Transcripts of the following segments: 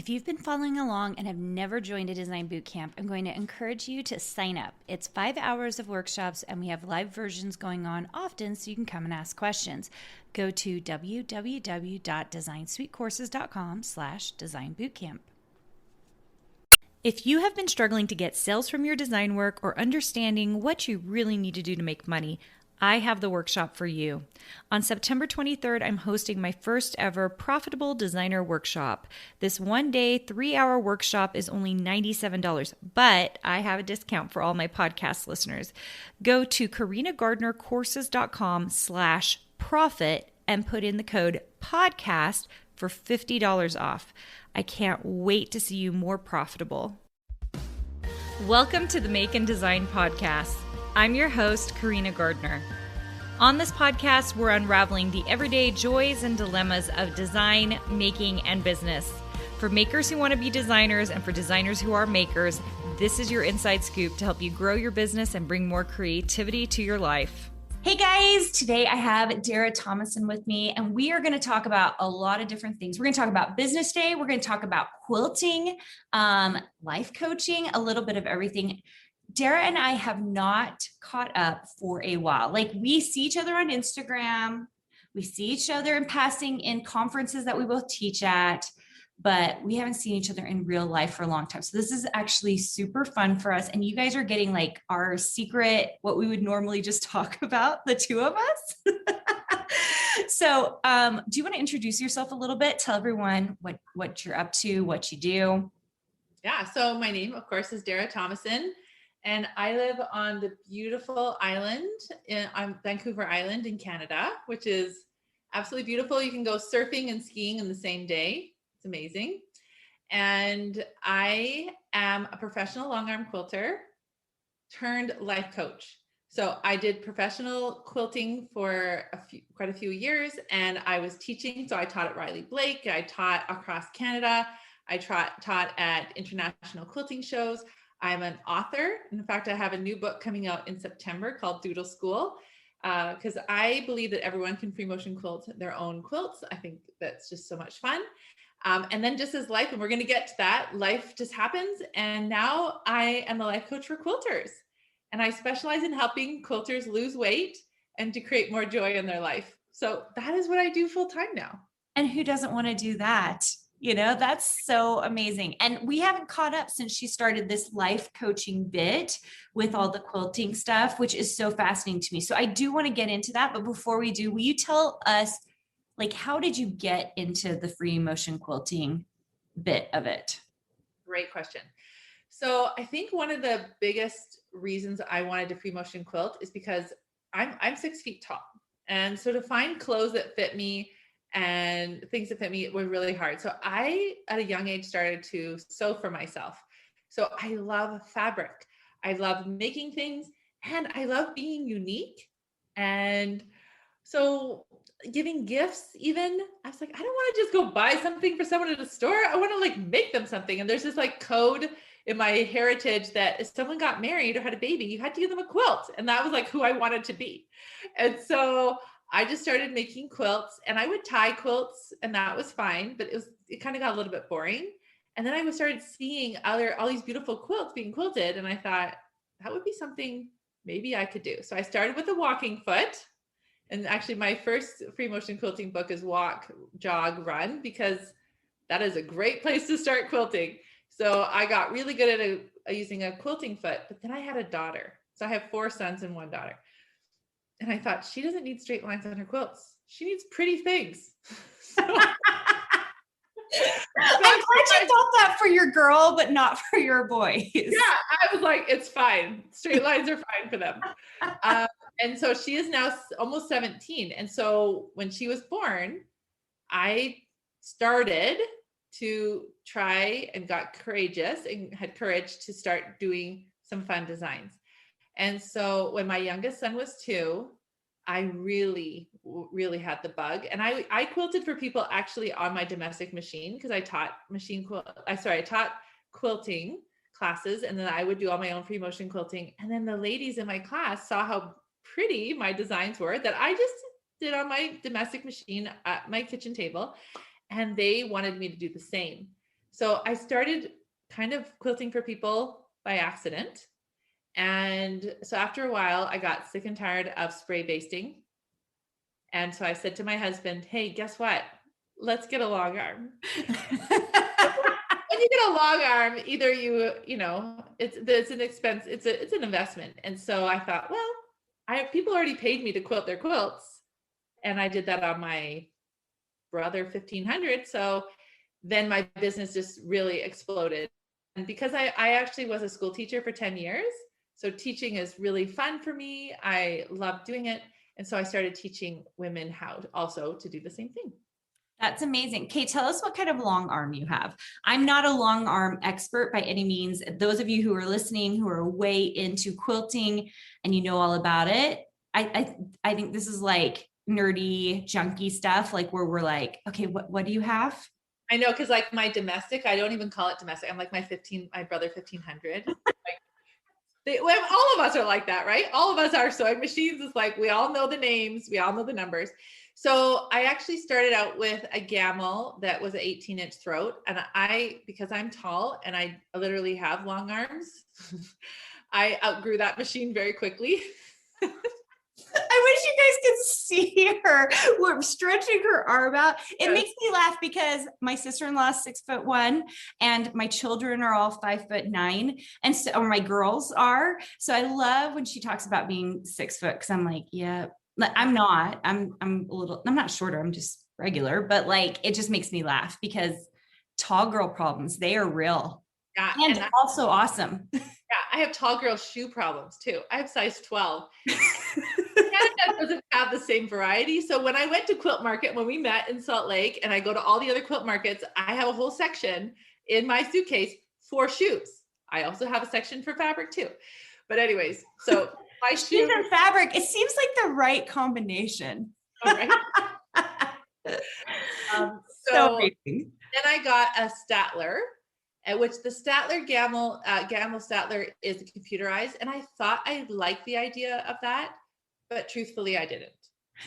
If you've been following along and have never joined a design boot camp, I'm going to encourage you to sign up. It's 5 hours of workshops and we have live versions going on often so you can come and ask questions. Go to www.designsweetcourses.com/designbootcamp. If you have been struggling to get sales from your design work or understanding what you really need to do to make money, I have the workshop for you. On September 23rd, I'm hosting my first ever Profitable Designer Workshop. This 1-day, 3-hour workshop is only $97, but I have a discount for all my podcast listeners. Go to carinagardnercourses.com/profit and put in the code podcast for $50 off. I can't wait to see you more profitable. Welcome to the Make and Design Podcast. I'm your host, Carina Gardner. On this podcast, we're unraveling the everyday joys and dilemmas of design, making, and business. For makers who want to be designers and for designers who are makers, this is your inside scoop to help you grow your business and bring more creativity to your life. Hey guys, today I have Dara Tomasson with me, and we are going to talk about a lot of different things. We're going to talk about business day. We're going to talk about quilting, life coaching, a little bit of everything. Dara and I have not caught up for a while. Like, we see each other on Instagram. We see each other in passing in conferences that we both teach at, but we haven't seen each other in real life for a long time. So this is actually super fun for us. And you guys are getting like our secret, what we would normally just talk about, the two of us. So do you want to introduce yourself a little bit? Tell everyone what you're up to, what you do. Yeah. So my name, of course, is Dara Tomasson, and I live on the beautiful island on Vancouver Island in Canada, which is absolutely beautiful. You can go surfing and skiing in the same day. It's amazing. And I am a professional long arm quilter turned life coach. So I did professional quilting for quite a few years, and I was teaching. So I taught at Riley Blake. I taught across Canada. I taught at international quilting shows. I'm an author. In fact, I have a new book coming out in September called Doodle School, because I believe that everyone can free motion quilt their own quilts. I think that's just so much fun. And then just as life, and we're going to get to that, life just happens. And now I am the life coach for quilters. And I specialize in helping quilters lose weight and to create more joy in their life. So that is what I do full time now. And who doesn't want to do that? You know, that's so amazing. And we haven't caught up since she started this life coaching bit with all the quilting stuff, which is so fascinating to me. So I do want to get into that. But before we do, will you tell us, like, how did you get into the free motion quilting bit of it? Great question. So I think one of the biggest reasons I wanted to free motion quilt is because I'm 6 feet tall. And so to find clothes that fit me and things that fit me was really hard. So I, at a young age, started to sew for myself. So I love fabric. I love making things, and I love being unique. And so giving gifts, even, I was like, I don't want to just go buy something for someone at a store. I want to like make them something. And there's this like code in my heritage that if someone got married or had a baby, you had to give them a quilt. And that was like who I wanted to be. And so I just started making quilts, and I would tie quilts, and that was fine, but it kind of got a little bit boring. And then I started seeing all these beautiful quilts being quilted. And I thought that would be something maybe I could do. So I started with a walking foot. And actually my first free motion quilting book is Walk, Jog, Run, because that is a great place to start quilting. So I got really good at using a quilting foot, but then I had a daughter. So I have 4 sons and 1 daughter. And I thought, she doesn't need straight lines on her quilts. She needs pretty things. So, I'm glad you thought that for your girl, but not for your boys. Yeah, I was like, it's fine. Straight lines are fine for them. And so she is now almost 17. And so when she was born, I started to try and got courageous and had courage to start doing some fun designs. And so when my youngest son was 2, I really, really had the bug. And I quilted for people actually on my domestic machine, because I taught I taught quilting classes, and then I would do all my own free motion quilting. And then the ladies in my class saw how pretty my designs were that I just did on my domestic machine at my kitchen table. And they wanted me to do the same. So I started kind of quilting for people by accident. And so after a while, I got sick and tired of spray basting. And so I said to my husband, hey, guess what? Let's get a long arm. When you get a long arm, either it's an expense, it's an investment. And so I thought, well, people already paid me to quilt their quilts. And I did that on my brother 1500. So then my business just really exploded. And because I actually was a school teacher for 10 years, so teaching is really fun for me. I love doing it. And so I started teaching women how also to do the same thing. That's amazing. Kate, tell us what kind of long arm you have. I'm not a long arm expert by any means. Those of you who are listening, who are way into quilting and you know all about it, I think this is like nerdy, junky stuff, like where we're like, okay, what do you have? I know, because like my domestic, I don't even call it domestic. I'm like my brother 1500. All of us are like that, right? All of us are sewing machines. It's like we all know the names, we all know the numbers. So I actually started out with a gamel that was an 18-inch throat. And because I'm tall and I literally have long arms, I outgrew that machine very quickly. I wish you guys could see her. We're stretching her arm out. It makes me laugh because my sister-in-law is 6'1" and my children are all 5'9", and so, or my girls are. So I love when she talks about being 6 foot, because I'm like, yeah, I'm not. I'm not shorter. I'm just regular, but like it just makes me laugh because tall girl problems, they are real. Yeah, and also awesome. Yeah, I have tall girl shoe problems too. I have size 12. Canada doesn't have the same variety. So when I went to Quilt Market, when we met in Salt Lake, and I go to all the other quilt markets, I have a whole section in my suitcase for shoes. I also have a section for fabric too. But anyways, so my shoes and fabric, it seems like the right combination. All right. So then I got a Statler, at which the Statler Gamel Statler is computerized. And I thought I liked the idea of that, but truthfully, I didn't.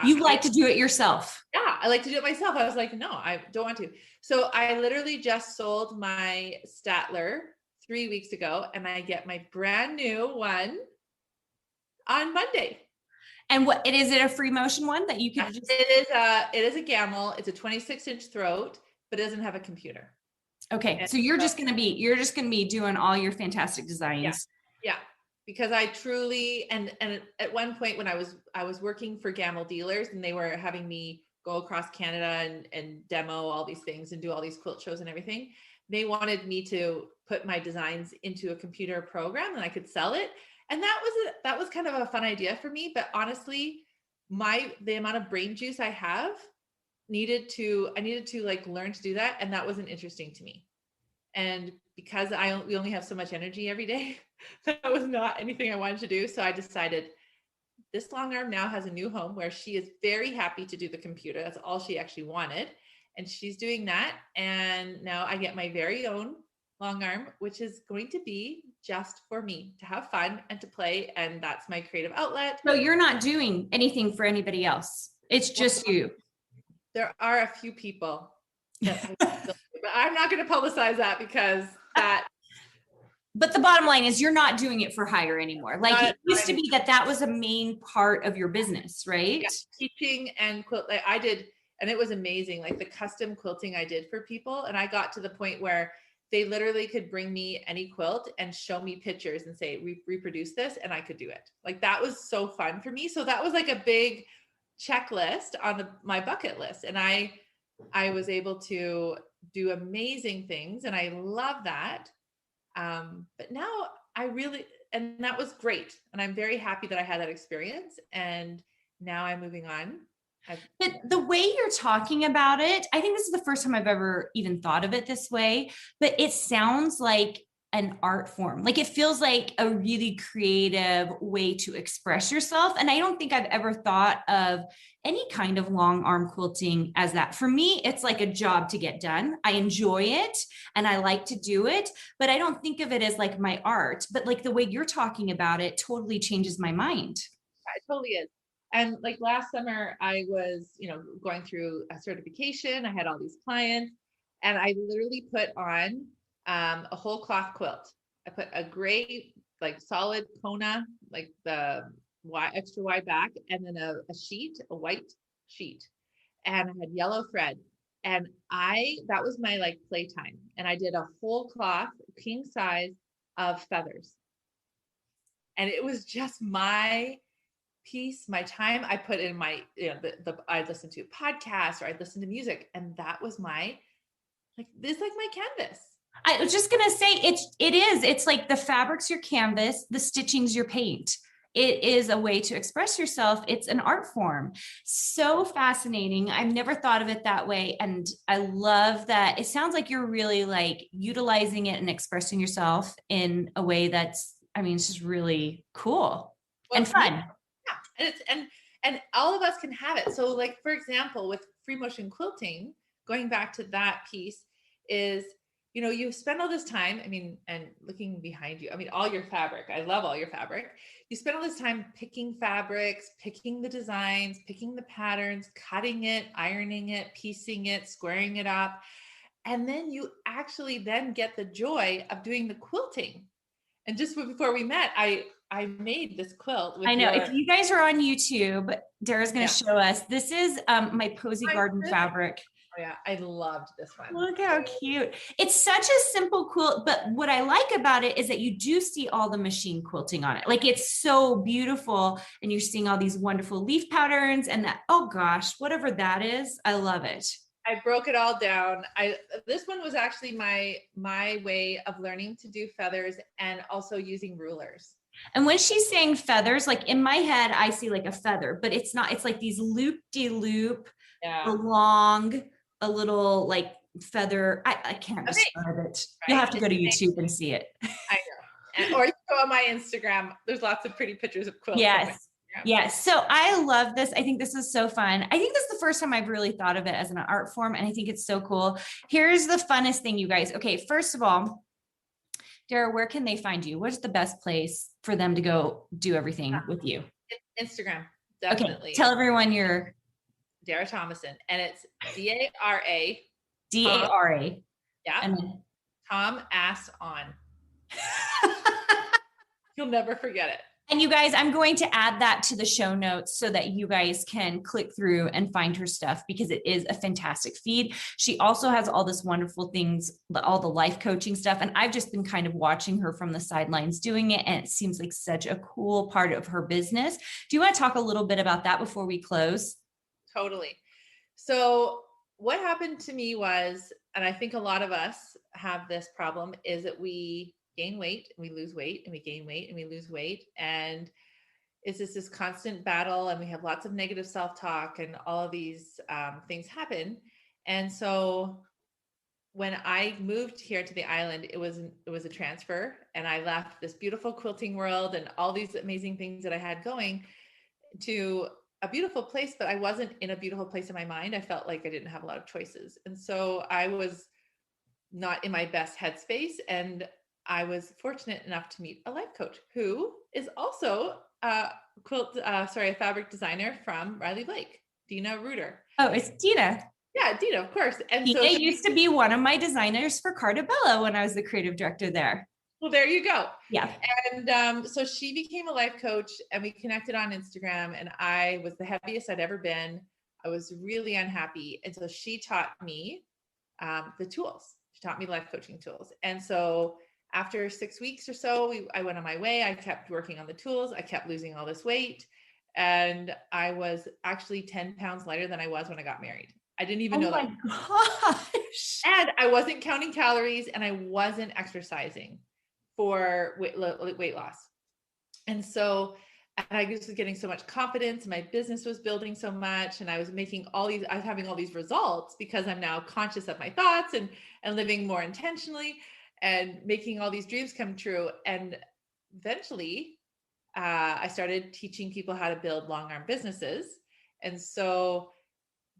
You like to do it yourself? Yeah, I like to do it myself. I was like, no, I don't want to. So I literally just sold my Statler 3 weeks ago, and I get my brand new one on Monday. And what is it, a free motion one that you can just... It is a gamel. It's a 26-inch throat, but it doesn't have a computer. Okay. And so you're just going to be doing all your fantastic designs. Yeah. Because I truly, and at one point when I was working for gamel dealers, and they were having me go across Canada and demo all these things and do all these quilt shows and everything, they wanted me to put my designs into a computer program and I could sell it. And that was kind of a fun idea for me. But honestly, the amount of brain juice I have I needed to like learn to do that. And that wasn't interesting to me. And because we only have so much energy every day, that was not anything I wanted to do. So I decided this long arm now has a new home where she is very happy to do the computer. That's all she actually wanted. And she's doing that. And now I get my very own long arm, which is going to be just for me to have fun and to play. And that's my creative outlet. So you're not doing anything for anybody else. It's just you. There are a few people that but I'm not going to publicize that because that. But the bottom line is you're not doing it for hire anymore. Like it used to be that was a main part of your business, right? Yeah, teaching and quilt. Like I did, and it was amazing. Like the custom quilting I did for people. And I got to the point where they literally could bring me any quilt and show me pictures and say, reproduce this. And I could do it. Like that was so fun for me. So that was like a big checklist on my bucket list. And I was able to do amazing things. And I love that. But now and that was great. And I'm very happy that I had that experience. And now I'm moving on. But the way you're talking about it, I think this is the first time I've ever even thought of it this way, but it sounds like an art form. Like it feels like a really creative way to express yourself. And I don't think I've ever thought of any kind of long arm quilting as that. For me, it's like a job to get done. I enjoy it and I like to do it, but I don't think of it as like my art, but like the way you're talking about it totally changes my mind. It totally is. And like last summer, I was, going through a certification. I had all these clients, And I literally put on a whole cloth quilt. I put a gray, like solid Kona, like the wide, extra wide back, and then a sheet, a white sheet. And I had yellow thread. And that was my like playtime. And I did a whole cloth, king size of feathers. And it was just my piece, my time. I put in my, I'd listen to podcasts or I'd listen to music. And that was my, like, this, like my canvas. I was just going to say it's like the fabric's your canvas, the stitching's your paint. It is a way to express yourself. It's an art form. So fascinating. I've never thought of it that way. And I love that. It sounds like you're really like utilizing it and expressing yourself in a way that's, I mean, it's just really cool and fun. Yeah. And all of us can have it. So like, for example, with free motion quilting, going back to that piece is, you spend all this time, I mean, and looking behind you, I mean, all your fabric, I love all your fabric. You spend all this time picking fabrics, picking the designs, picking the patterns, cutting it, ironing it, piecing it, squaring it up. And then you actually then get the joy of doing the quilting. And just before we met, I made this quilt. I know. If you guys are on YouTube, Dara's going to show us. This is my Posy Garden fabric. Oh yeah, I loved this one. Look how cute. It's such a simple quilt, but what I like about it is that you do see all the machine quilting on it. Like it's so beautiful and you're seeing all these wonderful leaf patterns and that, oh gosh, whatever that is, I love it. I broke it all down. This one was actually my way of learning to do feathers and also using rulers. And when she's saying feathers, like in my head, I see like a feather, but it's not, it's like these loop-de-loop, long, a little like feather. I can't describe it. Right? You'll have to go to YouTube and see it. I know. Or you go on my Instagram. There's lots of pretty pictures of quilts. Yes. Yes. So I love this. I think this is so fun. I think this is the first time I've really thought of it as an art form. And I think it's so cool. Here's the funnest thing, you guys. Okay. First of all, Dara, where can they find you? What's the best place for them to go do everything with you? Instagram. Definitely. Okay. Tell everyone you're Dara Tomasson, and it's Dara. Dara. Yeah. And then Tom ass on. You'll never forget it. And you guys, I'm going to add that to the show notes so that you guys can click through and find her stuff because it is a fantastic feed. She also has all this wonderful things, all the life coaching stuff. And I've just been kind of watching her from the sidelines doing it. And it seems like such a cool part of her business. Do you want to talk a little bit about that before we close? Totally. So what happened to me was, and I think a lot of us have this problem, is that we gain weight and we lose weight and we gain weight and we lose weight. And it's just this constant battle and we have lots of negative self-talk and all of these things happen. And so when I moved here to the island, it was a transfer and I left this beautiful quilting world and all these amazing things that I had going to a beautiful place, but I wasn't in a beautiful place in my mind. I felt like I didn't have a lot of choices. And so I was not in my best headspace. And I was fortunate enough to meet a life coach who is also a fabric designer from Riley Blake, Dina Reuter. Oh, it's Dina. Yeah, Dina, of course. And Dina used to be one of my designers for Cartabella when I was the creative director there. Well, there you go. Yeah. And so she became a life coach and we connected on Instagram and I was the heaviest I'd ever been. I was really unhappy. And so she taught me the tools. She taught me life coaching tools. And so after 6 weeks or so, I went on my way. I kept working on the tools. I kept losing all this weight. And I was actually 10 pounds lighter than I was when I got married. I didn't even know that. Oh my gosh. And I wasn't counting calories and I wasn't exercising for weight loss. And so I just was getting so much confidence. My business was building so much. And I was having all these results because I'm now conscious of my thoughts and living more intentionally and making all these dreams come true. And eventually I started teaching people how to build long arm businesses. And so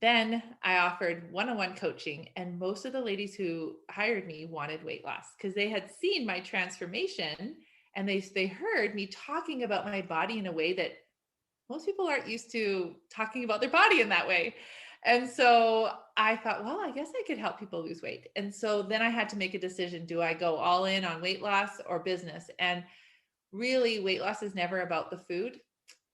then I offered one-on-one coaching and most of the ladies who hired me wanted weight loss because they had seen my transformation and they heard me talking about my body in a way that most people aren't used to talking about their body in that way. And so I thought, well, I guess I could help people lose weight. And so then I had to make a decision. Do I go all in on weight loss or business? And really, weight loss is never about the food.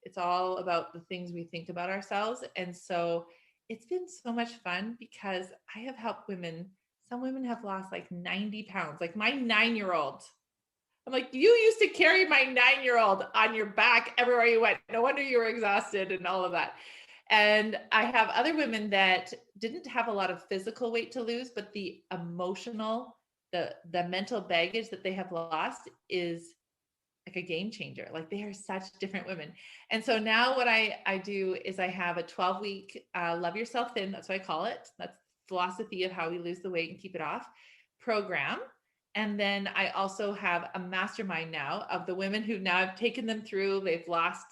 It's all about the things we think about ourselves. And so it's been so much fun because I have helped women. Some women have lost like 90 pounds, like my 9-year-old. I'm like, you used to carry my 9-year-old on your back everywhere you went. No wonder you were exhausted and all of that. And I have other women that didn't have a lot of physical weight to lose, but the emotional, the mental baggage that they have lost is like a game changer. Like they are such different women. And so now what I do is I have a 12-week Love Yourself Thin, that's what I call it. That's philosophy of how we lose the weight and keep it off program. And then I also have a mastermind now of the women who now have taken them through, they've lost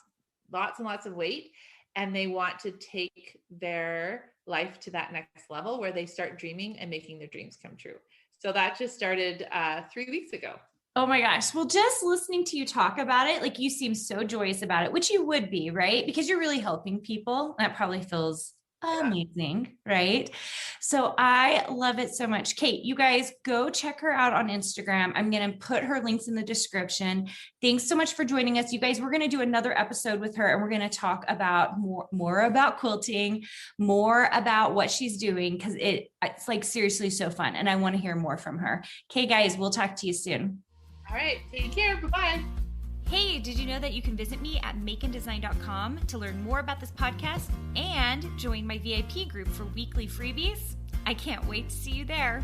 lots and lots of weight, and they want to take their life to that next level where they start dreaming and making their dreams come true. So that just started 3 weeks ago. Oh my gosh. Well, just listening to you talk about it, like you seem so joyous about it, which you would be, right? Because you're really helping people. That probably feels amazing, right? So I love it so much. Kate, you guys go check her out on Instagram. I'm going to put her links in the description. Thanks so much for joining us. You guys, we're going to do another episode with her and we're going to talk about more about quilting, more about what she's doing, because it's like seriously so fun. And I want to hear more from her. Okay, guys, we'll talk to you soon. All right. Take care. Bye-bye. Hey, did you know that you can visit me at makeanddesign.com to learn more about this podcast and join my VIP group for weekly freebies? I can't wait to see you there.